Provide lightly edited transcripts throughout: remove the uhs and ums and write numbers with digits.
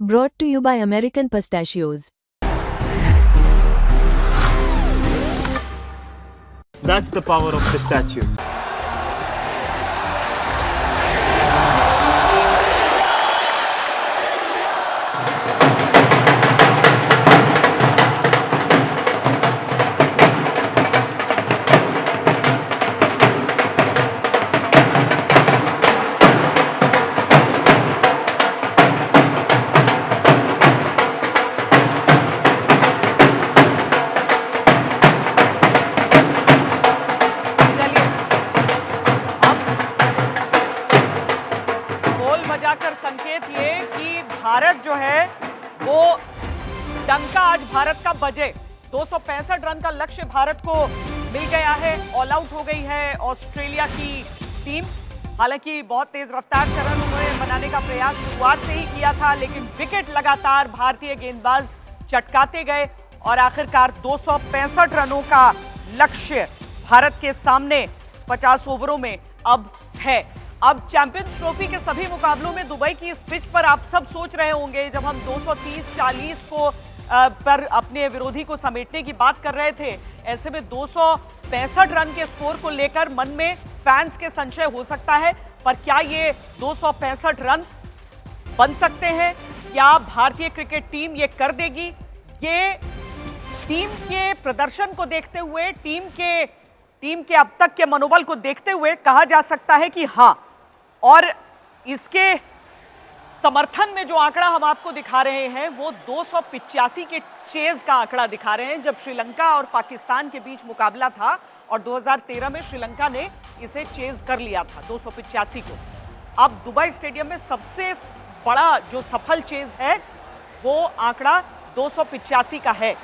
Brought to you by American Pistachios. That's the power of pistachios. जाकर संकेत ये कि भारत जो है वो डंका आज भारत का बजे 265 रन का लक्ष्य भारत को मिल गया है। ऑल आउट हो गई है ऑस्ट्रेलिया की टीम। हालांकि बहुत तेज रफ्तार से रन उन्होंने बनाने का प्रयास शुरुआत से ही किया था, लेकिन विकेट लगातार भारतीय गेंदबाज चटकाते गए और आखिरकार 265 रनों का लक्ष्य भारत के सामने 50 ओवरों में अब है। अब चैंपियंस ट्रॉफी के सभी मुकाबलों में दुबई की इस पिच पर आप सब सोच रहे होंगे, जब हम 230-40 को पर अपने विरोधी को समेटने की बात कर रहे थे, ऐसे में 265 रन के स्कोर को लेकर मन में फैंस के संशय हो सकता है। पर क्या ये 265 रन बन सकते हैं? क्या भारतीय क्रिकेट टीम ये कर देगी? ये टीम के प्रदर्शन को देखते हुए, टीम के अब तक के मनोबल को देखते हुए कहा जा सकता है कि हाँ। और इसके समर्थन में जो आंकड़ा हम आपको दिखा रहे हैं वो 285 के चेज का आंकड़ा दिखा रहे हैं। जब श्रीलंका और पाकिस्तान के बीच मुकाबला था और 2013 में श्रीलंका ने इसे चेज कर लिया था 285 को। अब दुबई स्टेडियम में सबसे बड़ा जो सफल चेज है वो आंकड़ा 285 का है।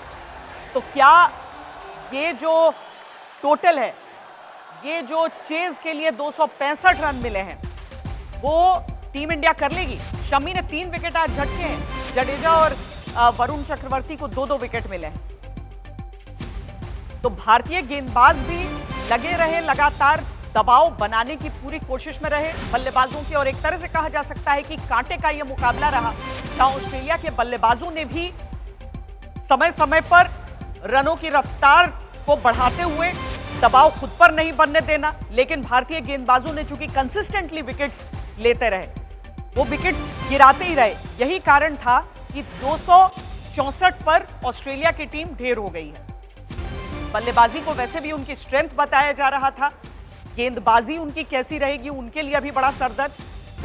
तो क्या ये जो टोटल है, ये जो चेज के लिए 265 रन मिले हैं, वो टीम इंडिया कर लेगी? शमी ने 3 विकेट आज झटके हैं, जडेजा और वरुण चक्रवर्ती को 2-2 विकेट मिले हैं। तो भारतीय गेंदबाज भी लगे रहे, लगातार दबाव बनाने की पूरी कोशिश में रहे बल्लेबाजों की। और एक तरह से कहा जा सकता है कि कांटे का यह मुकाबला रहा, जहां ऑस्ट्रेलिया के बल्लेबाजों ने भी समय समय पर रनों की रफ्तार को बढ़ाते हुए दबाव खुद पर नहीं बनने देना, लेकिन भारतीय गेंदबाजों ने चूंकि कंसिस्टेंटली विकेट्स लेते रहे, वो विकेट्स गिराते ही रहे। यही कारण था कि 264 पर ऑस्ट्रेलिया की टीम ढेर हो गई है। बल्लेबाजी को वैसे भी उनकी स्ट्रेंथ बताया जा रहा था, गेंदबाजी उनकी कैसी रहेगी उनके लिए अभी बड़ा सरदर्द।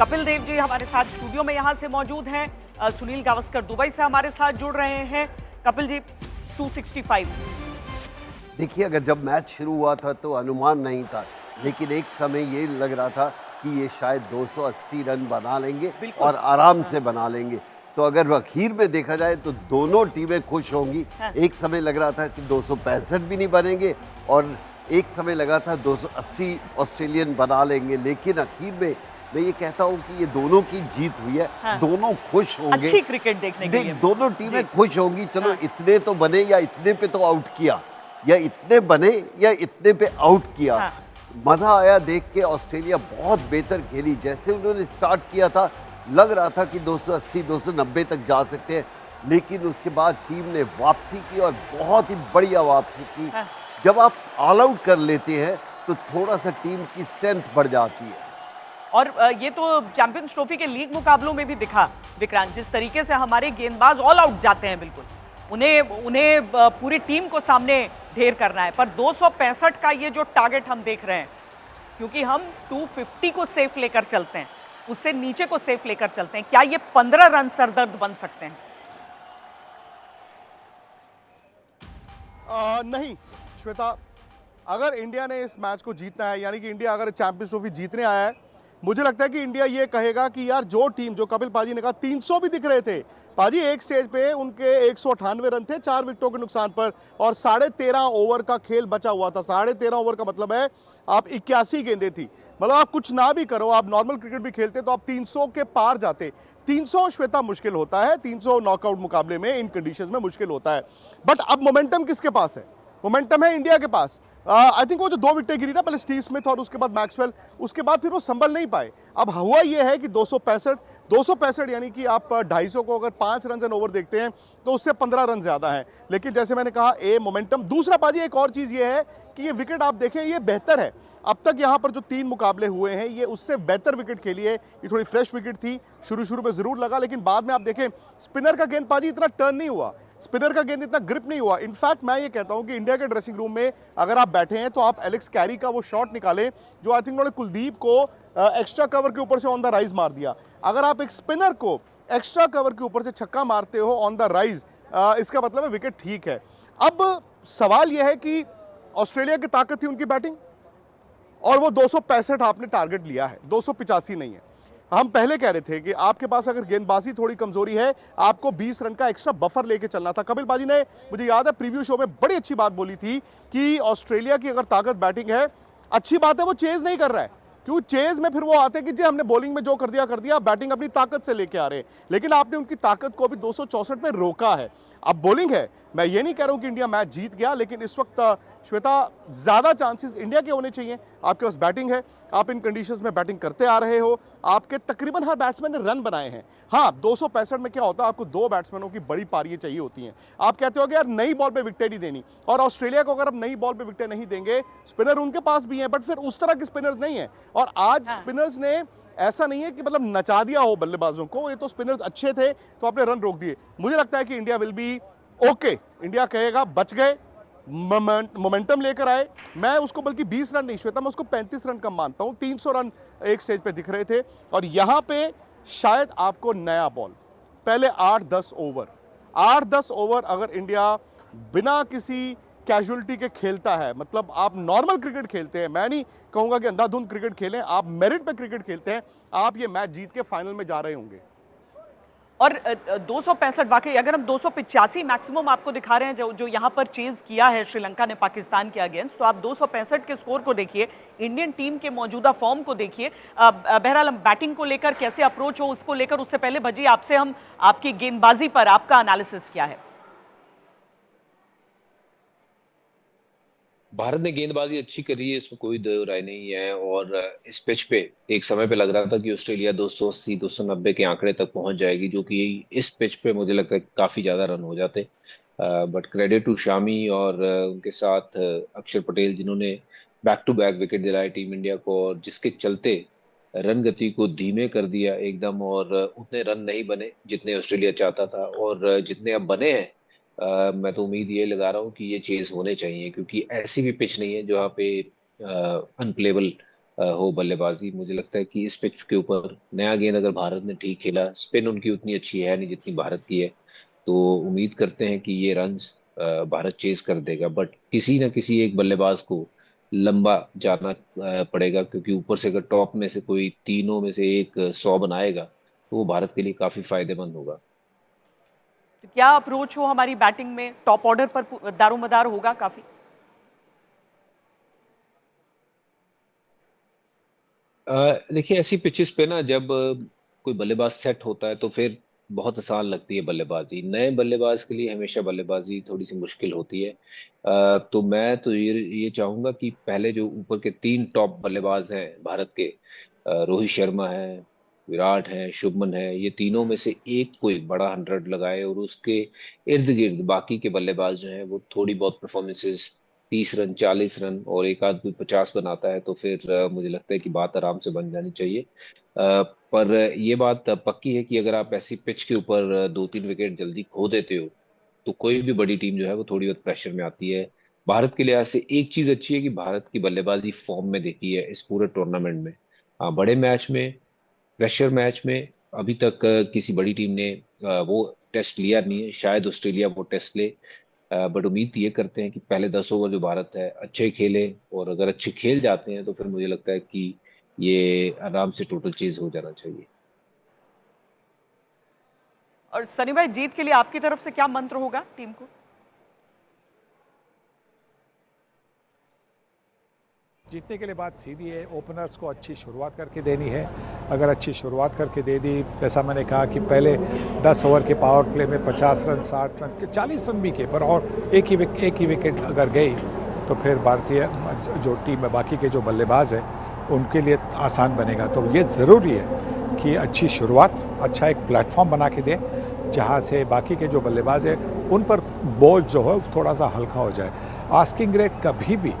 कपिल देव जी हमारे साथ स्टूडियो में यहां से मौजूद हैं, सुनील गावस्कर दुबई से हमारे साथ जुड़ रहे हैं। कपिल जी, 265, देखिए, अगर जब मैच शुरू हुआ था तो अनुमान नहीं था, लेकिन एक समय ये लग रहा था कि ये शायद 280 रन बना लेंगे और आराम से बना लेंगे। तो अगर अखीर में देखा जाए तो दोनों टीमें खुश होंगी। एक समय लग रहा था कि 265 भी नहीं बनेंगे और एक समय लगा था 280 ऑस्ट्रेलियन बना लेंगे, लेकिन अखीर में मैं ये कहता हूँ कि ये दोनों की जीत हुई है। दोनों खुश होंगे, अच्छी क्रिकेट देखने के लिए दोनों टीमें खुश होंगी। चलो इतने तो बने या इतने पे तो आउट किया, या इतने बने या इतने पे आउट किया। मजा आया देख के। ऑस्ट्रेलिया बहुत बेहतर खेली। जैसे उन्होंने स्टार्ट किया था लग रहा था कि 280-290 तक जा सकते हैं, लेकिन उसके बाद टीम ने वापसी की और बहुत ही बढ़िया वापसी की। जब आप ऑल आउट कर लेते हैं तो थोड़ा सा टीम की स्ट्रेंथ बढ़ जाती है। और ये तो चैंपियंस ट्रॉफी के लीग मुकाबलों में भी दिखा विक्रांत, जिस तरीके से हमारे गेंदबाज ऑल आउट जाते हैं। बिल्कुल उन्हें पूरी टीम को सामने ढेर करना है। पर 265 का ये जो टारगेट हम देख रहे हैं, क्योंकि हम 250 को सेफ लेकर चलते हैं, उससे नीचे को सेफ लेकर चलते हैं, क्या ये 15 रन सरदर्द बन सकते हैं? नहीं श्वेता, अगर इंडिया ने इस मैच को जीतना है, यानी कि इंडिया अगर चैंपियंस ट्रॉफी जीतने आया है, मुझे लगता है कि इंडिया ये कहेगा कि यार जो टीम, जो कपिल पाजी ने कहा 300 भी दिख रहे थे पाजी, एक स्टेज पे उनके 198 रन थे 4 विकेटों के नुकसान पर और 13.5 ओवर का खेल बचा हुआ था। 13.5 ओवर का मतलब है आप 81 गेंदें थी, मतलब आप कुछ ना भी करो, आप नॉर्मल क्रिकेट भी खेलते तो आप 300 के पार जाते। 300 श्वेता मुश्किल होता है, 300 नॉकआउट मुकाबले में इन कंडीशंस में मुश्किल होता है। बट अब मोमेंटम किसके पास है? मोमेंटम है इंडिया के पास। आई थिंक वो जो 2 विकेटें गिरी ना, पहले स्टीव स्मिथ और उसके बाद मैक्सवेल, उसके बाद फिर वो संभल नहीं पाए। अब हुआ ये है कि 265 यानी कि आप 250 को अगर 5 रन एंड ओवर देखते हैं तो उससे 15 रन ज्यादा है। लेकिन जैसे मैंने कहा, मोमेंटम। दूसरा पाजी एक और चीज ये है कि ये विकेट आप देखें, ये बेहतर है। अब तक यहां पर जो 3 मुकाबले हुए हैं, ये उससे बेहतर विकेट खेली है। ये थोड़ी फ्रेश विकेट थी, शुरू में जरूर लगा, लेकिन बाद में आप देखें स्पिनर का गेंद पाजी इतना टर्न नहीं हुआ, स्पिनर का गेंद इतना ग्रिप नहीं हुआ। इनफैक्ट मैं ये कहता हूं कि इंडिया के ड्रेसिंग रूम में अगर आप बैठे हैं तो आप एलेक्स कैरी का वो शॉट निकालें जो आई थिंक उन्होंने कुलदीप को एक्स्ट्रा कवर के ऊपर से ऑन द राइज मार दिया। अगर आप एक स्पिनर को एक्स्ट्रा कवर के ऊपर से छक्का मारते हो ऑन द राइज, इसका मतलब है विकेट ठीक है। अब सवाल यह है कि ऑस्ट्रेलिया की ताकत थी उनकी बैटिंग, और वो 265 आपने टारगेट लिया है, 285 नहीं है। हम पहले कह रहे थे कि आपके पास अगर गेंदबाजी थोड़ी कमजोरी है, आपको 20 रन का एक्स्ट्रा बफर लेके चलना था। कपिल पाजी ने, मुझे याद है, प्रीव्यू शो में बड़ी अच्छी बात बोली थी कि ऑस्ट्रेलिया की अगर ताकत बैटिंग है, अच्छी बात है वो चेज नहीं कर रहा है, क्यों चेज में फिर वो आते हैं कि जी हमने बॉलिंग में जो कर दिया, बैटिंग अपनी ताकत से लेके आ रहे हैं। लेकिन आपने उनकी ताकत को अभी 264 में रोका है। अब बॉलिंग है, मैं ये नहीं कह रहा हूं कि इंडिया मैच जीत गया, लेकिन इस वक्त श्वेता ज्यादा चांसेस इंडिया के होने चाहिए। आपके पास बैटिंग है, आप इन कंडीशंस में बैटिंग करते आ रहे हो, आपके तकरीबन हर बैट्समैन ने रन बनाए हैं। हाँ, 265 में क्या होता है, आपको 2 बैट्समैनों की बड़ी पारियां चाहिए होती हैं। आप कहते हो कि यार नई बॉल पे विकेट नहीं देनी, और ऑस्ट्रेलिया को अगर आप नई बॉल पे विकेट नहीं देंगे, स्पिनर उनके पास भी हैं, बट फिर उस तरह के स्पिनर्स नहीं है। और आज स्पिनर्स ने ऐसा नहीं है कि मतलब नचा दिया हो बल्लेबाजों को, ये तो स्पिनर्स अच्छे थे तो आपने रन रोक दिए। मुझे लगता है कि India will be okay, India कहेगा बच गए, मोमेंटम लेकर आए। मैं उसको बल्कि 20 रन नहीं श्वेता, मैं उसको 35 रन कम मानता हूं। 300 रन एक स्टेज पे दिख रहे थे, और यहां पे शायद आपको नया बॉल, पहले 8-10 ओवर अगर इंडिया बिना किसी कैजुअलिटी के खेलता है, मतलब आप नॉर्मल क्रिकेट खेलते हैं, मैं नहीं कहूंगा कि अंधाधुंध क्रिकेट खेलें, आप मेरिट पे क्रिकेट खेलते हैं, आप ये मैच जीत के फाइनल में जा रहे होंगे। और 265 वाकई, अगर हम 285 मैक्सिमम आपको दिखा रहे हैं जो यहाँ पर चेज किया है श्रीलंका ने पाकिस्तान के अगेंस्ट, तो आप 265 के स्कोर को देखिए, इंडियन टीम के मौजूदा फॉर्म को देखिए। बहरहाल हम बैटिंग को लेकर कैसे अप्रोच हो उसको लेकर, उससे पहले भजी आपसे हम आपकी गेंदबाजी पर आपका एनालिसिस क्या है? भारत ने गेंदबाजी अच्छी करी है, इसमें कोई दो राय नहीं है। और इस पिच पे एक समय पे लग रहा था कि ऑस्ट्रेलिया 280 290 के आंकड़े तक पहुंच जाएगी, जो कि इस पिच पे मुझे लगता है काफी ज्यादा रन हो जाते। बट क्रेडिट टू शामी और उनके साथ अक्षर पटेल, जिन्होंने बैक टू बैक विकेट दिलाए टीम इंडिया को, और जिसके चलते रन गति को धीमे कर दिया एकदम, और उतने रन नहीं बने जितने ऑस्ट्रेलिया चाहता था, और जितने अब बने हैं मैं तो उम्मीद ये लगा रहा हूँ कि ये चेज होने चाहिए, क्योंकि ऐसी भी पिच नहीं है जहाँ पे अनप्लेबल हो बल्लेबाजी। मुझे लगता है कि इस पिच के ऊपर नया गेंद अगर भारत ने ठीक खेला, स्पिन उनकी उतनी अच्छी है नहीं जितनी भारत की है, तो उम्मीद करते हैं कि ये रन्स भारत चेज कर देगा। बट किसी न किसी एक बल्लेबाज को लंबा जाना पड़ेगा, क्योंकि ऊपर से अगर टॉप में से कोई तीनों में से एक 100 बनाएगा तो वो भारत के लिए काफी फायदेमंद होगा। तो क्या अप्रोच हो हमारी बैटिंग में, टॉप ऑर्डर पर दारोमदार होगा काफी? देखिए, ऐसी पिचेस पे ना जब कोई बल्लेबाज सेट होता है तो फिर बहुत आसान लगती है बल्लेबाजी। नए बल्लेबाज के लिए हमेशा बल्लेबाजी थोड़ी सी मुश्किल होती है। तो मैं तो ये चाहूंगा कि पहले जो ऊपर के 3 टॉप बल्लेबाज हैं भारत के, रोहित शर्मा है, विराट है, शुभमन है, ये तीनों में से एक कोई बड़ा 100 लगाए, और उसके इर्द गिर्द बाकी के बल्लेबाज जो हैं वो थोड़ी बहुत परफॉर्मेंसेस 30 रन 40 रन और एक आध कोई 50 बनाता है, तो फिर मुझे लगता है कि बात आराम से बन जानी चाहिए। पर ये बात पक्की है कि अगर आप ऐसी पिच के ऊपर 2-3 विकेट जल्दी खो देते हो तो कोई भी बड़ी टीम जो है वो थोड़ी बहुत प्रेशर में आती है। भारत के लिहाज से एक चीज अच्छी है कि भारत की बल्लेबाजी फॉर्म में देखी है इस पूरे टूर्नामेंट में। हाँ, बड़े मैच में, प्रेशर मैच में अभी तक किसी बड़ी टीम ने वो टेस्ट लिया नहीं है। शायद ऑस्ट्रेलिया वो टेस्ट ले, बट उम्मीद ये करते हैं कि पहले 10 ओवर जो भारत है अच्छे खेले, और अगर अच्छे खेल जाते हैं तो फिर मुझे लगता है कि ये आराम से टोटल चेज हो जाना चाहिए। और सनी भाई, जीत के लिए आपकी तरफ से क्या मंत्र होगा टीम को? जीतने के लिए बात सीधी है, ओपनर्स को अच्छी शुरुआत करके देनी है। अगर अच्छी शुरुआत करके दे दी, जैसा मैंने कहा कि पहले 10 ओवर के पावर प्ले में 50 रन 60 रन 40 रन भी किए, पर और एक ही विकेट अगर गई तो फिर भारतीय जो टीम में बाकी के जो बल्लेबाज हैं उनके लिए आसान बनेगा। तो ये ज़रूरी है कि अच्छी शुरुआत, अच्छा एक प्लेटफॉर्म बना के दें जहाँ से बाकी के जो बल्लेबाज हैं उन पर बोझ जो है थोड़ा सा हल्का हो जाए। आस्किंग रेट कभी भी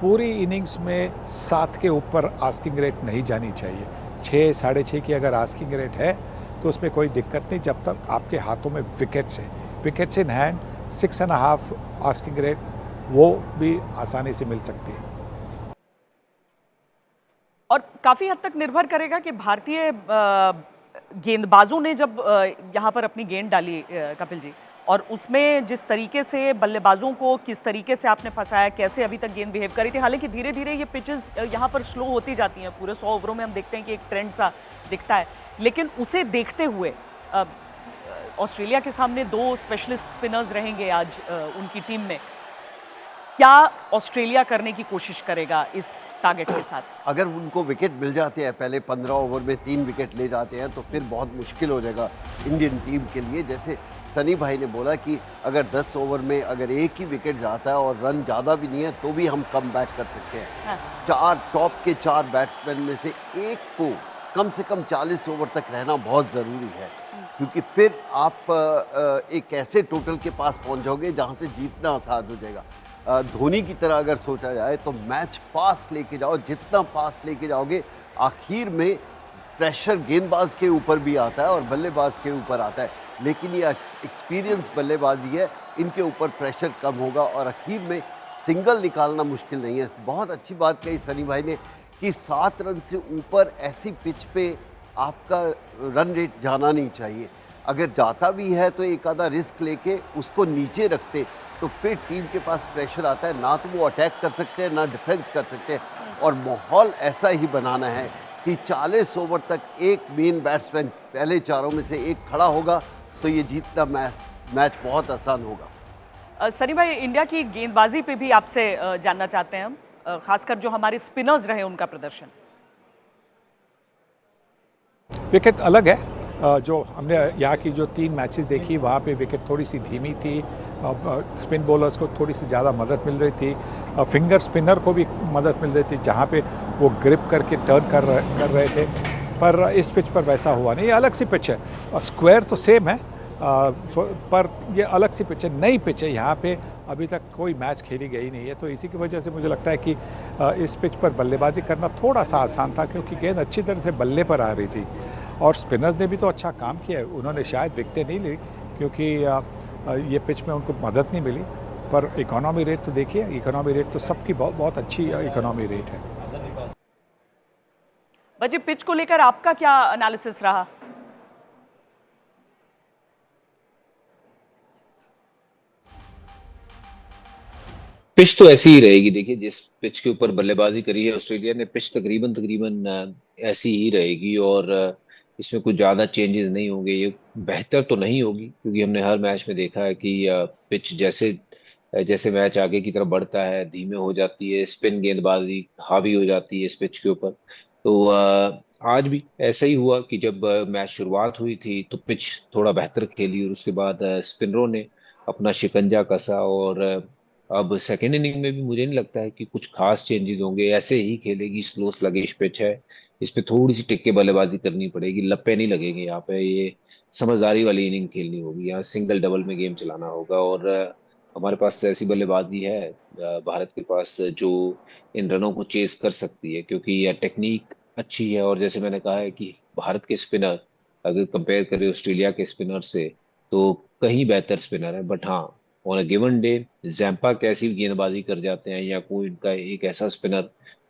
पूरी इनिंग्स में 7 के ऊपर आस्किंग रेट नहीं जानी चाहिए। 6 साढ़े 6 की अगर आस्किंग रेट है तो उसमें कोई दिक्कत नहीं, जब तक आपके हाथों में wickets in hand 6.5 asking rate वो भी आसानी से मिल सकती है। और काफी हद तक निर्भर करेगा कि भारतीय गेंदबाजों ने जब यहाँ पर अपनी गेंद डाली कपिल जी, और उसमें जिस तरीके से बल्लेबाजों को किस तरीके से आपने फंसाया, कैसे अभी तक गेंद बिहेव करी थी। हालांकि धीरे धीरे ये पिचेस यहाँ पर स्लो होती जाती हैं, पूरे 100 ओवरों में हम देखते हैं कि एक ट्रेंड सा दिखता है, लेकिन उसे देखते हुए ऑस्ट्रेलिया के सामने 2 स्पेशलिस्ट स्पिनर्स रहेंगे आज उनकी टीम में। क्या ऑस्ट्रेलिया करने की कोशिश करेगा इस टारगेट के साथ? अगर उनको विकेट मिल जाते हैं, पहले 15 ओवर में 3 विकेट ले जाते हैं, तो फिर बहुत मुश्किल हो जाएगा इंडियन टीम के लिए। जैसे सनी भाई ने बोला कि अगर 10 ओवर में अगर एक ही विकेट जाता है और रन ज़्यादा भी नहीं है तो भी हम कम बैक कर सकते हैं। हाँ। 4 टॉप के 4 बैट्समैन में से एक को कम से कम 40 ओवर तक रहना बहुत ज़रूरी है, क्योंकि फिर आप एक ऐसे टोटल के पास पहुंच जाओगे जहां से जीतना आसान हो जाएगा। धोनी की तरह अगर सोचा जाए तो मैच पास लेके जाओ, जितना पास लेके जाओगे आखिर में प्रेशर गेंदबाज के ऊपर भी आता है और बल्लेबाज के ऊपर आता है, लेकिन ये एक्सपीरियंस बल्लेबाजी है, इनके ऊपर प्रेशर कम होगा और आखिर में सिंगल निकालना मुश्किल नहीं है। बहुत अच्छी बात कही सनी भाई ने कि 7 रन से ऊपर ऐसी पिच पे आपका रन रेट जाना नहीं चाहिए। अगर जाता भी है तो एक आधा रिस्क लेके उसको नीचे रखते तो फिर टीम के पास प्रेशर आता है, ना तो वो अटैक कर सकते हैं ना डिफेंस कर सकते हैं, और माहौल ऐसा ही बनाना है कि 40 ओवर तक एक मेन बैट्समैन पहले 4 में से एक खड़ा होगा तो ये जीतना मैच बहुत आसान होगा। सनी भाई, इंडिया की गेंदबाजी पे भी आपसे जानना चाहते हैं हम, खासकर जो हमारे स्पिनर्स रहे उनका प्रदर्शन। विकेट अलग है, जो हमने यहाँ की जो 3 मैचेस देखी वहाँ पे विकेट थोड़ी सी धीमी थी, स्पिन बॉलर्स को थोड़ी सी ज़्यादा मदद मिल रही थी, फिंगर स्पिनर को भी मदद मिल रही थी जहाँ पे वो ग्रिप करके टर्न कर रहे थे, पर इस पिच पर वैसा हुआ नहीं। ये अलग सी पिच है, स्क्वायर तो सेम है पर ये अलग सी पिच है, नई पिच है, यहाँ पे अभी तक कोई मैच खेली गई नहीं है, तो इसी की वजह से मुझे लगता है कि इस पिच पर बल्लेबाजी करना थोड़ा सा आसान था, क्योंकि गेंद अच्छी तरह से बल्ले पर आ रही थी और स्पिनर्स ने भी तो अच्छा काम किया है। उन्होंने शायद विकेटें नहीं ली क्योंकि ये पिच में उनको मदद नहीं मिली, पर इकोनॉमी रेट तो देखिए, इकोनॉमी रेट तो सबकी बहुत अच्छी इकोनॉमी रेट है। बजी, पिच को लेकर आपका क्या एनालिसिस रहा? पिच तो ऐसी ही रहेगी। देखिए, जिस पिच के ऊपर बल्लेबाजी करी है ऑस्ट्रेलिया ने, पिच तकरीबन ऐसी ही रहेगी और इसमें कुछ ज़्यादा चेंजेस नहीं होंगे। ये बेहतर तो नहीं होगी क्योंकि हमने हर मैच में देखा है कि पिच जैसे जैसे मैच आगे की तरफ बढ़ता है धीमे हो जाती है, स्पिन गेंदबाजी हावी हो जाती है इस पिच के ऊपर। तो आज भी ऐसा ही हुआ कि जब मैच शुरुआत हुई थी तो पिच थोड़ा बेहतर खेली और उसके बाद स्पिनरों ने अपना शिकंजा कसा और अब सेकेंड इनिंग में भी मुझे नहीं लगता है कि कुछ खास चेंजेस होंगे। ऐसे ही खेलेगी, स्लो स्लगिश पिच है, इस पे थोड़ी सी टिक के बल्लेबाजी करनी पड़ेगी, लप्पे नहीं लगेंगे यहाँ पे। ये समझदारी वाली इनिंग खेलनी होगी, यहाँ सिंगल डबल में गेम चलाना होगा और हमारे पास ऐसी बल्लेबाजी है भारत के पास जो इन रनों को चेस कर सकती है, क्योंकि यह टेक्निक अच्छी है। और जैसे मैंने कहा है कि भारत के स्पिनर अगर कंपेयर करें ऑस्ट्रेलिया के स्पिनर से तो कहीं बेहतर स्पिनर है, बट हाँ on a given day Zampa कैसी गेंदबाजी कर जाते हैं या कोई इनका एक ऐसा स्पिनर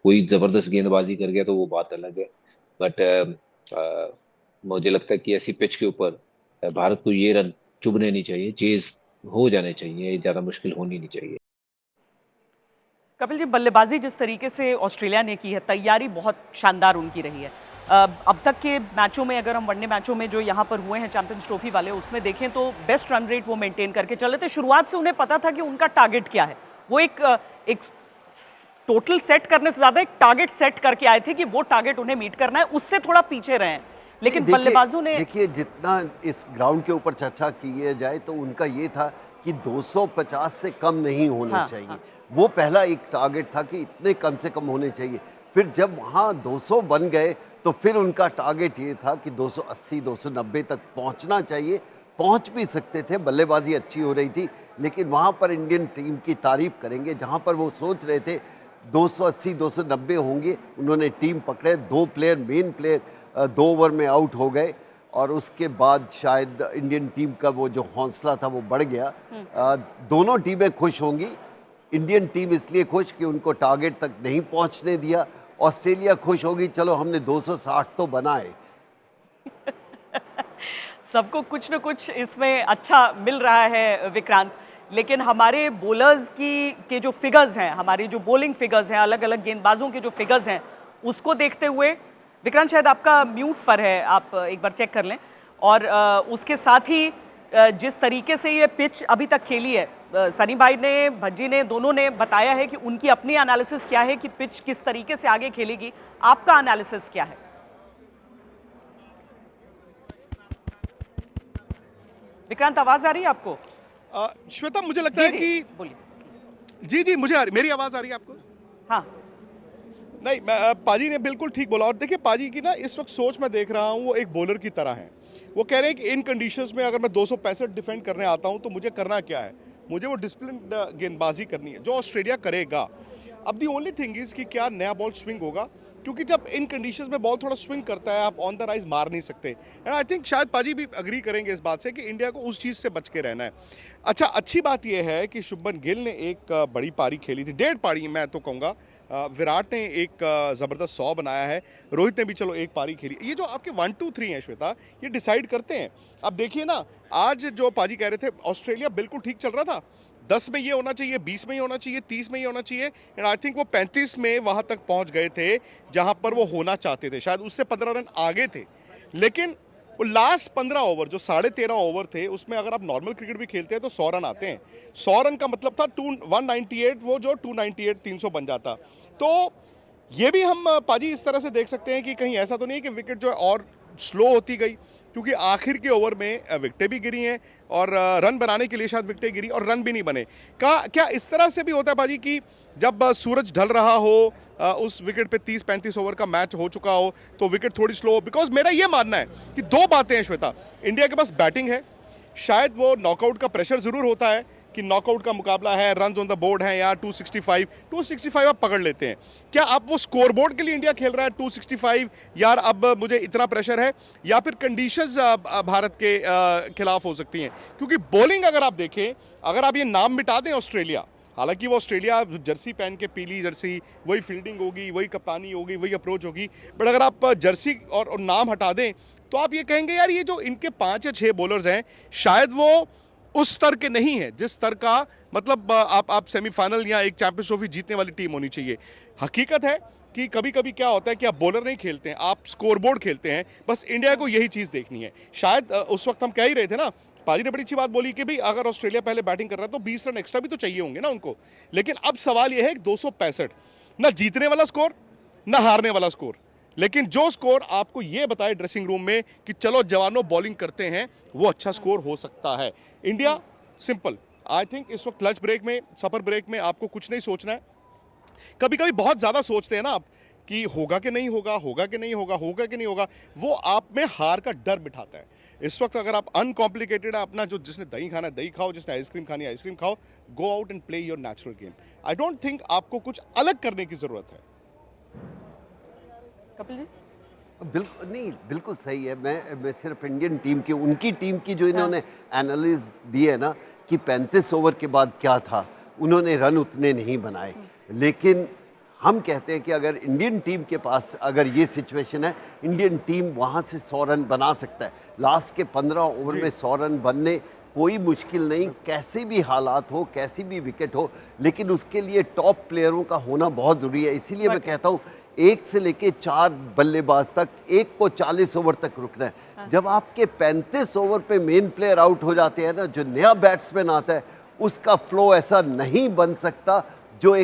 कोई जबरदस्त गेंदबाजी कर गया तो वो बात अलग है। बट मुझे लगता है कि ऐसी पिच के ऊपर भारत को ये रन चुभने नहीं चाहिए, चेज हो जाने चाहिए, ज्यादा मुश्किल होनी नहीं चाहिए। कपिल जी, बल्लेबाजी जिस तरीके से ऑस्ट्रेलिया ने की है, तैयारी बहुत शानदार उनकी रही है। अब तक के मैचों में, अगर हम वनडे मैचों में जो यहाँ पर हुए हैं चैंपियंस ट्रॉफी वाले, उसमें देखें तो बेस्ट रन रेट वो मेंटेन करके चले थे। शुरुआत से उन्हें पता था कि उनका टारगेट क्या है। वो एक टोटल सेट करने से ज्यादा एक टारगेट सेट करके आए थे कि वो टारगेट उन्हें मीट करना है, उससे थोड़ा पीछे रहे हैं। लेकिन देखिए- बल्लेबाजों ने देखिए जितना इस ग्राउंड के ऊपर चर्चा किया जाए तो उनका ये था कि 250 से कम नहीं होना हाँ, चाहिए। हाँ। वो पहला एक टारगेट था कि इतने कम से कम होने चाहिए। फिर जब वहाँ 200 बन गए तो फिर उनका टारगेट ये था कि 280 290 तक पहुँचना चाहिए। पहुँच भी सकते थे, बल्लेबाजी अच्छी हो रही थी, लेकिन वहाँ पर इंडियन टीम की तारीफ करेंगे जहाँ पर वो सोच रहे थे 280 290 होंगे, उन्होंने टीम पकड़े। 2 प्लेयर मेन प्लेयर 2 ओवर में आउट हो गए और उसके बाद शायद इंडियन टीम का वो जो हौसला था वो बढ़ गया। दोनों टीमें खुश होंगी। इंडियन टीम इसलिए खुश कि उनको टारगेट तक नहीं पहुंचने दिया। ऑस्ट्रेलिया खुश होगी, चलो हमने 260 तो बनाए। सबको कुछ न कुछ इसमें अच्छा मिल रहा है विक्रांत। लेकिन हमारे बोलर्स के जो फिगर्स हैं, हमारी जो बॉलिंग फिगर्स हैं, अलग अलग गेंदबाजों के जो फिगर्स हैं, उसको देखते हुए विक्रांत शायद आपका म्यूट पर है, आप एक बार चेक कर लें। और उसके साथ ही जिस तरीके से ये पिच अभी तक खेली है, सनी भाई ने, भज्जी ने, दोनों ने बताया है कि उनकी अपनी एनालिसिस क्या है कि पिच किस तरीके से आगे खेलेगी। आपका एनालिसिस क्या है? विक्रांत, आवाज आ रही है आपको? श्वेता, मुझे लगता है कि बोलिए। जी मुझे मेरी आवाज आ रही है आपको? हाँ, नहीं, पाजी ने बिल्कुल ठीक बोला। और देखिए पाजी की ना इस वक्त सोच मैं देख रहा हूँ वो एक बॉलर की तरह है। वो कह रहे हैं कि इन कंडीशंस में अगर मैं 265 डिफेंड करने आता हूँ तो मुझे करना क्या है, मुझे वो डिसिप्लिन गेंदबाजी करनी है जो ऑस्ट्रेलिया करेगा। अब दी ओनली थिंग इज कि क्या नया बॉल स्विंग होगा, क्योंकि जब इन कंडीशंस में बॉल थोड़ा स्विंग करता है आप ऑन द राइज मार नहीं सकते। एंड आई थिंक शायद पाजी भी अग्री करेंगे इस बात से कि इंडिया को उस चीज़ से बच के रहना है। अच्छा, अच्छी बात यह है कि शुभमन गिल ने एक बड़ी पारी खेली थी, 1.5 पारी मैं तो कहूँगा। विराट ने एक ज़बरदस्त 100 बनाया है, रोहित ने भी चलो एक पारी खेली। ये जो आपके 1 2 3 हैं श्वेता, ये डिसाइड करते हैं। अब देखिए ना, आज जो पाजी कह रहे थे ऑस्ट्रेलिया बिल्कुल ठीक चल रहा था, 10 में ये होना चाहिए, 20 में ये होना चाहिए, 30 में ये होना चाहिए। एंड आई थिंक वो 35 में वहाँ तक पहुँच गए थे जहाँ पर वो होना चाहते थे, शायद उससे 15 रन आगे थे। लेकिन वो लास्ट 15 ओवर जो 13.5 ओवर थे, उसमें अगर आप नॉर्मल क्रिकेट भी खेलते हैं तो 100 रन आते हैं। 100 रन का मतलब था 198, वो जो 298 300 बन जाता। तो ये भी हम पाजी इस तरह से देख सकते हैं कि कहीं ऐसा तो नहीं है कि विकेट जो है और स्लो होती गई, क्योंकि आखिर के ओवर में विकेटें भी गिरी हैं और रन बनाने के लिए शायद विकेटें गिरी और रन भी नहीं बने। क्या इस तरह से भी होता है पाजी कि जब सूरज ढल रहा हो, उस विकेट पे 30-35 ओवर का मैच हो चुका हो तो विकेट थोड़ी स्लो हो? बिकॉज मेरा ये मानना है कि 2 बातें हैं श्वेता, इंडिया के पास बैटिंग है, शायद वो नॉकआउट का प्रेशर जरूर होता है कि नॉकआउट का मुकाबला है, रन ऑन द बोर्ड है यार, 265 आप पकड़ लेते हैं। क्या अब वो स्कोर बोर्ड के लिए इंडिया खेल रहा है 265 यार अब मुझे इतना प्रेशर है, या फिर कंडीशंस भारत के खिलाफ हो सकती हैं? क्योंकि बॉलिंग अगर आप देखें, अगर आप ये नाम मिटा दें ऑस्ट्रेलिया, हालांकि वो ऑस्ट्रेलिया जर्सी पहन के, पीली जर्सी, वही फील्डिंग होगी, वही कप्तानी होगी, वही अप्रोच होगी, बट अगर आप जर्सी और नाम हटा दें तो आप ये कहेंगे यार ये जो इनके 5 या 6 बॉलर्स हैं शायद वो उस स्तर के नहीं है जिस स्तर का मतलब आप सेमीफाइनल या एक चैंपियंस ट्रॉफी जीतने वाली टीम होनी चाहिए। हकीकत है कि कभी कभी क्या होता है कि आप बॉलर नहीं खेलते हैं, आप स्कोरबोर्ड खेलते हैं। बस इंडिया को यही चीज़ देखनी है। शायद उस वक्त हम कह ही रहे थे ना, पाजी ने बड़ी अच्छी बात बोली कि भाई अगर ऑस्ट्रेलिया पहले बैटिंग कर रहा है तो 20 रन एक्स्ट्रा भी तो चाहिए होंगे ना उनको। लेकिन अब सवाल यह है 265, ना जीतने वाला स्कोर ना हारने वाला स्कोर, लेकिन जो स्कोर आपको ये बताए ड्रेसिंग रूम में कि चलो जवानों बॉलिंग करते हैं, वो अच्छा स्कोर हो सकता है। इंडिया सिंपल, आई थिंक इस वक्त लंच ब्रेक में, सफर ब्रेक में आपको कुछ नहीं सोचना है। कभी कभी बहुत ज़्यादा सोचते हैं ना आप कि होगा कि नहीं होगा, होगा कि नहीं होगा, होगा कि नहीं होगा, वो आप में हार का डर बिठाता है। इस वक्त अगर आप अनकॉम्प्लिकेटेड है अपना, जो जिसने दही खाना है दही खाओ, जिसने आइसक्रीम खानी है आइसक्रीम खाओ, go out and play your natural game. I don't think आपको कुछ अलग करने की जरूरत है। कपिल जी? बिल्कुल नहीं, बिल्कुल सही है। मैं सिर्फ इंडियन टीम की, उनकी टीम की जो इन्होंने एनालिस दी है ना कि 35 ओवर के बाद क्या था, उन्होंने रन उतने नहीं बनाए। लेकिन हम कहते हैं कि अगर इंडियन टीम के पास अगर ये सिचुएशन है, इंडियन टीम वहाँ से 100 रन बना सकता है। लास्ट के 15 ओवर में 100 रन बनने कोई मुश्किल नहीं, कैसे भी हालात हो, कैसी भी विकेट हो, लेकिन उसके लिए टॉप प्लेयरों का होना बहुत ज़रूरी है। इसीलिए मैं कहता हूँ 1 से लेके 4 बल्लेबाज तक, एक को 40 ओवर तक रुकना है। जब आपके 35 ओवर पे मेन प्लेयर आउट हो जाते हैं ना, जो नया बैट्समैन आता है उसका फ्लो ऐसा नहीं बन सकता जो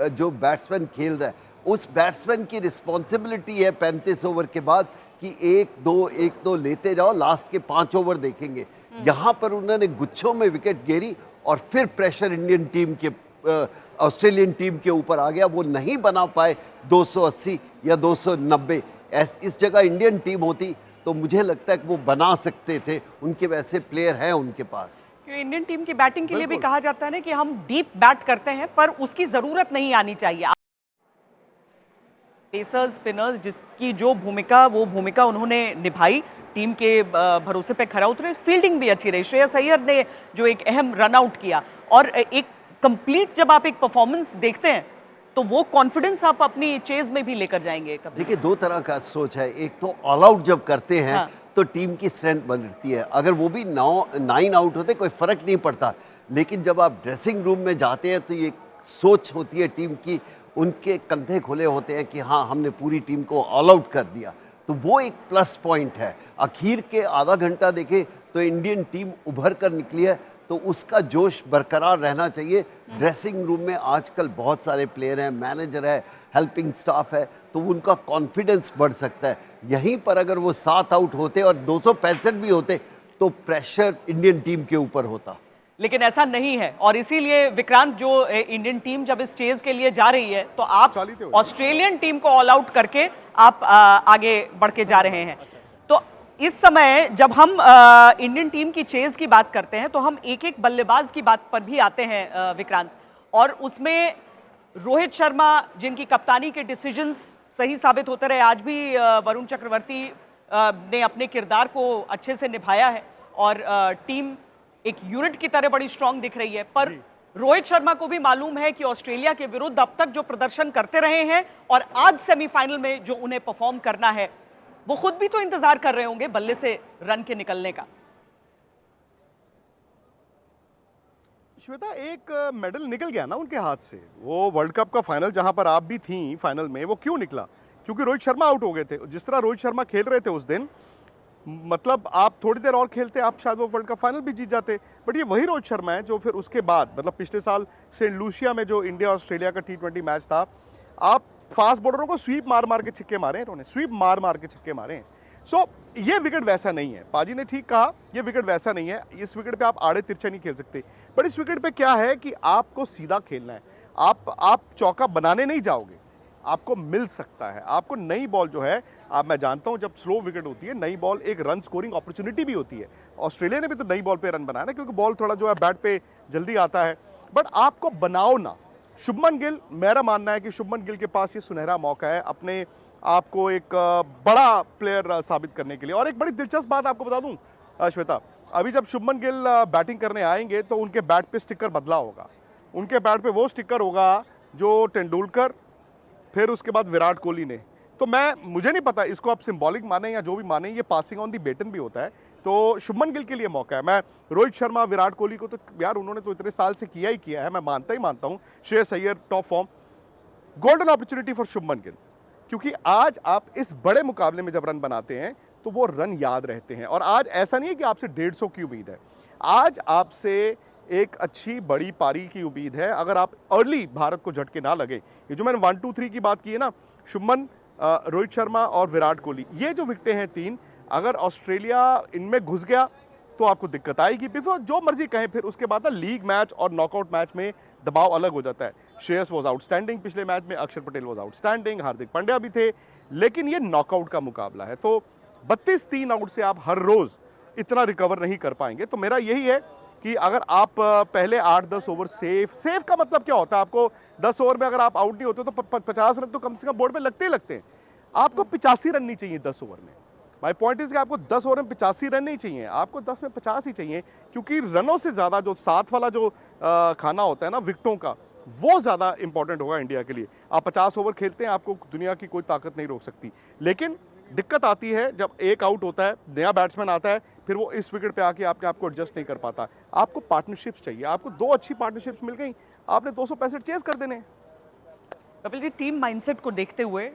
जो बैट्समैन खेल रहा है, उस बैट्समैन की रिस्पॉन्सिबिलिटी है 35 ओवर के बाद कि 1-2 लेते जाओ, लास्ट के 5 ओवर देखेंगे। यहाँ पर उन्होंने गुच्छों में विकेट गिरी और फिर प्रेशर इंडियन टीम के ऑस्ट्रेलियन टीम के ऊपर आ गया। वो नहीं बना पाए 280 या 290। इस जगह इंडियन टीम होती तो मुझे लगता है कि वो बना सकते थे, उनके वैसे प्लेयर हैं उनके पास। क्योंकि इंडियन टीम की बैटिंग के लिए भी कहा जाता है ना कि हम डीप बैट करते हैं, पर उसकी जरूरत नहीं आनी चाहिए। पेसर्स, स्पिनर्स, जिसकी जो भूमिका, वो भूमिका उन्होंने निभाई, टीम के भरोसे पे खरा उतरे। फील्डिंग भी अच्छी रही, श्रेयस अय्यर ने जो एक अहम रन आउट किया, और एक कंप्लीट जब आप एक परफॉर्मेंस देखते हैं तो वो कॉन्फिडेंस आप अपनी चेज में भी लेकर जाएंगे कभी। देखिए, दो तरह का सोच है। एक तो ऑल आउट जब करते हैं हाँ। तो टीम की स्ट्रेंथ बनती है। अगर वो भी 9 आउट होते कोई फर्क नहीं पड़ता, लेकिन जब आप ड्रेसिंग रूम में जाते हैं तो ये सोच होती है टीम की, उनके कंधे खुले होते हैं कि हाँ, हमने पूरी टीम को ऑल आउट कर दिया, तो वो एक प्लस पॉइंट है। आखिर के आधा घंटा देखें तो इंडियन टीम उभर कर निकली है, तो उसका जोश बरकरार रहना चाहिए। ड्रेसिंग रूम में आजकल बहुत सारे प्लेयर हैं, मैनेजर है, हेल्पिंग स्टाफ है, तो उनका कॉन्फिडेंस बढ़ सकता है। यहीं पर अगर वो 7 आउट होते और 265 भी होते तो प्रेशर इंडियन टीम के ऊपर होता, लेकिन ऐसा नहीं है। और इसीलिए विक्रांत, जो इंडियन टीम जब इस चेज के लिए जा रही है तो आप ऑस्ट्रेलियन टीम को ऑल आउट करके आप आगे बढ़ के जा रहे हैं। तो इस समय जब हम इंडियन टीम की चेज की बात करते हैं तो हम एक एक बल्लेबाज की बात पर भी आते हैं विक्रांत, और उसमें रोहित शर्मा, जिनकी कप्तानी के डिसीजंस सही साबित होते रहे। आज भी वरुण चक्रवर्ती ने अपने किरदार को अच्छे से निभाया है और टीम एक यूनिट की तरह बड़ी स्ट्रांग दिख रही है। पर रोहित शर्मा को भी मालूम है कि ऑस्ट्रेलिया के विरुद्ध अब तक जो प्रदर्शन करते रहे हैं और आज सेमीफाइनल में जो उन्हें परफॉर्म करना है, वो खुद भी तो इंतजार कर रहे होंगे बल्ले से रन के निकलने का। श्वेता, एक मेडल निकल गया ना उनके हाथ से। वो वर्ल्ड कप का फाइनल, जहां पर आप भी थी फाइनल में, वो क्यों निकला? क्योंकि रोहित शर्मा आउट हो गए थे। जिस तरह रोहित शर्मा खेल रहे थे उस दिन, मतलब आप थोड़ी देर और खेलते, आप शायद वो वर्ल्ड कप फाइनल भी जीत जाते। बट ये वही रोहित शर्मा है जो फिर उसके बाद, मतलब पिछले साल सेंट लूसिया में जो इंडिया ऑस्ट्रेलिया का T20 मैच था, आप फास्ट बॉलरों को स्वीप मार मार के छक्के मारे हैं इन्होंने, स्वीप मार मार के छक्के मारे हैं। सो ये विकेट वैसा नहीं है। पाजी ने ठीक कहा, ये विकेट वैसा नहीं है। इस विकेट पे आप आड़े तिरछे नहीं खेल सकते। बट इस विकेट पे क्या है कि आपको सीधा खेलना है। आप चौका बनाने नहीं जाओगे, आपको मिल सकता है। आपको नई बॉल जो है, मैं जानता हूं जब स्लो विकेट होती है, नई बॉल एक रन स्कोरिंग अपॉर्चुनिटी भी होती है। ऑस्ट्रेलिया ने भी तो नई बॉल पे रन बनाया ना, क्योंकि बॉल थोड़ा जो है बैट पे जल्दी आता है। बट आपको बनाओ ना। शुभमन गिल, मेरा मानना है कि शुभमन गिल के पास ये सुनहरा मौका है अपने आप को एक बड़ा प्लेयर साबित करने के लिए। और एक बड़ी दिलचस्प बात आपको बता दूं श्वेता, अभी जब शुभमन गिल बैटिंग करने आएंगे तो उनके बैट पे स्टिकर बदला होगा। उनके बैट पे वो स्टिकर होगा जो तेंदुलकर, फिर उसके बाद विराट कोहली ने। तो मुझे नहीं पता इसको आप सिंबॉलिक माने या जो भी माने, ये पासिंग ऑन दी बेटन भी होता है। तो शुभमन गिल के लिए मौका है। मैं रोहित शर्मा, विराट कोहली को तो यार उन्होंने तो इतने साल से किया ही किया है, मैं मानता हूँ। Shreyas Iyer top form, golden opportunity for Shubman Gill, क्योंकि आज आप इस बड़े मुकाबले में जब रन बनाते हैं तो वो रन याद रहते हैं। और आज ऐसा नहीं है कि आपसे 150 की उम्मीद है, आज आपसे एक अच्छी बड़ी पारी की उम्मीद है। अगर आप अर्ली भारत को झटके ना लगे, ये जो मैंने 1, 2, 3 की बात की है ना, शुभमन, रोहित शर्मा और विराट कोहली, ये जो विकेटें हैं 3, अगर ऑस्ट्रेलिया इनमें घुस गया तो आपको दिक्कत आएगी। बिफोर जो मर्जी कहें, फिर उसके बाद ना लीग मैच और नॉकआउट मैच में दबाव अलग हो जाता है। श्रेयस वाज आउटस्टैंडिंग पिछले मैच में, अक्षर पटेल वाज आउटस्टैंडिंग, हार्दिक पांड्या भी थे, लेकिन ये नॉकआउट का मुकाबला है। तो 32 3 आउट से आप हर रोज इतना रिकवर नहीं कर पाएंगे। तो मेरा यही है कि अगर आप पहले 8-10 ओवर सेफ का मतलब क्या होता है? आपको 10 ओवर में अगर आप आउट नहीं होते तो 50 रन तो कम से कम बोर्ड में लगते ही लगते हैं। आपको 85 रन नहीं चाहिए 10 ओवर में। माय पॉइंट इज कि आपको 10 ओवर में 85 रन नहीं चाहिए, आपको 10 में 50 ही चाहिए, क्योंकि रनों से ज़्यादा जो 7 वाला जो खाना होता है ना विकेटों का, वो ज़्यादा इंपॉर्टेंट होगा इंडिया के लिए। आप 50 ओवर खेलते हैं, आपको दुनिया की कोई ताकत नहीं रोक सकती। लेकिन दिक्कत आती है जब एक आउट होता है, नया बैट्समैन आता है, फिर वो इस विकेट पे आके आपको एडजस्ट नहीं कर पाता। आपको पार्टनरशिप्स चाहिए। आपको 2 अच्छी पार्टनरशिप्स मिल गई, आपने 265 चेज कर देने। कपिल जी, टीम माइंडसेट को देखते हुए,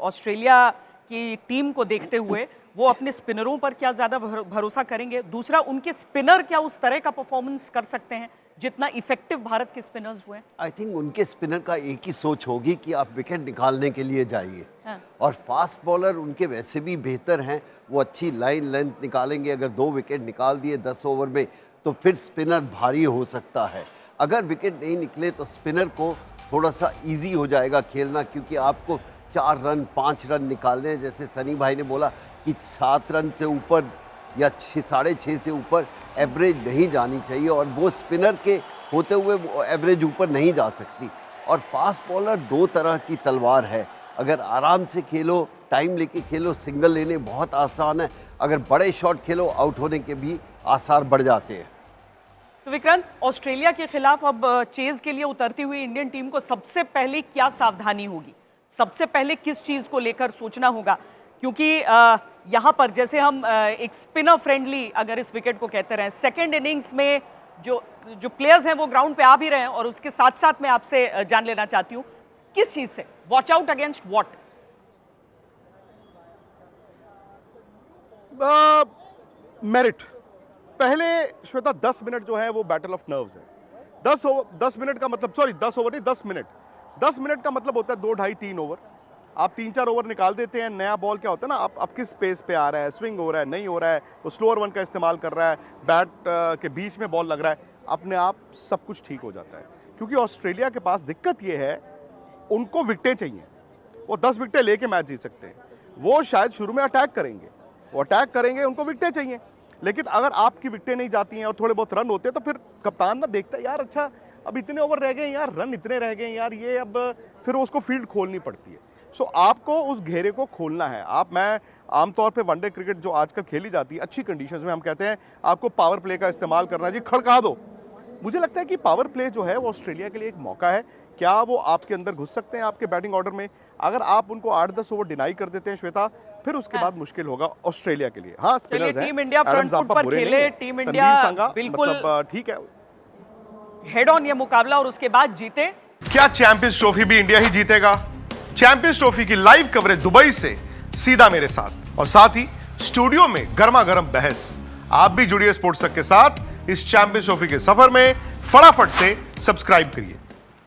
ऑस्ट्रेलिया की टीम को देखते हुए, वो अपने स्पिनरों पर क्या ज़्यादा भरोसा करेंगे? दूसरा, उनके स्पिनर क्या उस तरह का परफॉर्मेंस कर सकते हैं जितना इफेक्टिव भारत के स्पिनर्स हुए? आई थिंक उनके स्पिनर का एक ही सोच होगी कि आप विकेट निकालने के लिए जाइए। हाँ। और फास्ट बॉलर उनके वैसे भी बेहतर हैं, वो अच्छी लाइन लेंथ निकालेंगे। अगर 2 विकेट निकाल दिए 10 ओवर में तो फिर स्पिनर भारी हो सकता है। अगर विकेट नहीं निकले तो स्पिनर को थोड़ा सा इजी हो जाएगा खेलना, क्योंकि आपको 4 रन 5 रन निकालने हैं। जैसे सनी भाई ने बोला कि 7 रन से ऊपर या 6 साढ़े 6 से ऊपर एवरेज नहीं जानी चाहिए, और वो स्पिनर के होते हुए वो एवरेज ऊपर नहीं जा सकती। और फास्ट बॉलर 2 तरह की तलवार है, अगर आराम से खेलो, टाइम लेके खेलो, सिंगल लेने बहुत आसान है। अगर बड़े शॉट खेलो, आउट होने के भी आसार बढ़ जाते हैं। तो विक्रांत, ऑस्ट्रेलिया के खिलाफ अब चेज के लिए उतरती हुई इंडियन टीम को सबसे पहले क्या सावधानी होगी? सबसे पहले किस चीज को लेकर सोचना होगा? क्योंकि यहाँ पर जैसे हम एक स्पिनर फ्रेंडली अगर इस विकेट को कहते रहे, सेकेंड इनिंग्स में जो प्लेयर्स हैं वो ग्राउंड पे आ भी रहे हैं, और उसके साथ साथ मैं आपसे जान लेना चाहती हूँ किस चीज से watch out against what? Merit. पहले श्वेता 10 मिनट जो है वो बैटल ऑफ नर्व्स है। 10 मिनट का मतलब, सॉरी 10 ओवर नहीं 10 मिनट। 10 मिनट का मतलब होता है 2 ढाई 3 ओवर। आप 3-4 ओवर निकाल देते हैं। नया बॉल क्या होता है ना, आप किस पेस पे आ रहा है, स्विंग हो रहा है नहीं हो रहा है, वो स्लोअर वन का इस्तेमाल कर रहा है, बैट के बीच में बॉल लग रहा है, अपने आप सब कुछ ठीक हो जाता है। क्योंकि ऑस्ट्रेलिया के पास दिक्कत ये है, उनको विकेटें चाहिए। वो 10 विकेटें लेके मैच जीत सकते हैं। वो शायद शुरू में अटैक करेंगे, वो अटैक करेंगे, उनको विकेटें चाहिए। लेकिन अगर आपकी विकेटें नहीं जाती हैं और थोड़े बहुत रन होते हैं तो फिर कप्तान ना देखता है, यार अच्छा अब इतने ओवर रह गए यार, रन इतने रह गए यार, ये अब फिर उसको फील्ड खोलनी पड़ती है। सो आपको उस घेरे को खोलना है। मैं आमतौर पे वनडे क्रिकेट जो आजकल खेली जाती है अच्छी कंडीशंस में, हम कहते हैं आपको पावर प्ले का इस्तेमाल करना है जी, खड़का दो। मुझे लगता है कि पावर प्ले जो है वो ऑस्ट्रेलिया के लिए एक मौका है। क्या वो आपके अंदर घुस सकते हैं आपके बैटिंग ऑर्डर में? अगर आप उनको 8-10 ओवर डिनाई कर देते हैं श्वेता, फिर उसके बाद मुश्किल होगा ऑस्ट्रेलिया के लिए। हाँ, स्पिनर्स हैं, टीम इंडिया फ्रंट फुट पर खेले, टीम इंडिया बिल्कुल ठीक है, हेड ऑन ये मुकाबला, और उसके बाद जीते। क्या चैंपियंस ट्रॉफी भी इंडिया ही जीतेगा? चैंपियंस ट्रॉफी की लाइव कवरेज दुबई से सीधा मेरे साथ, और साथ ही स्टूडियो में गर्मा गर्म बहस। आप भी जुड़िए स्पोर्ट्स तक के साथ इस चैंपियंस ट्रॉफी के सफर में। फटाफट से सब्सक्राइब करिए।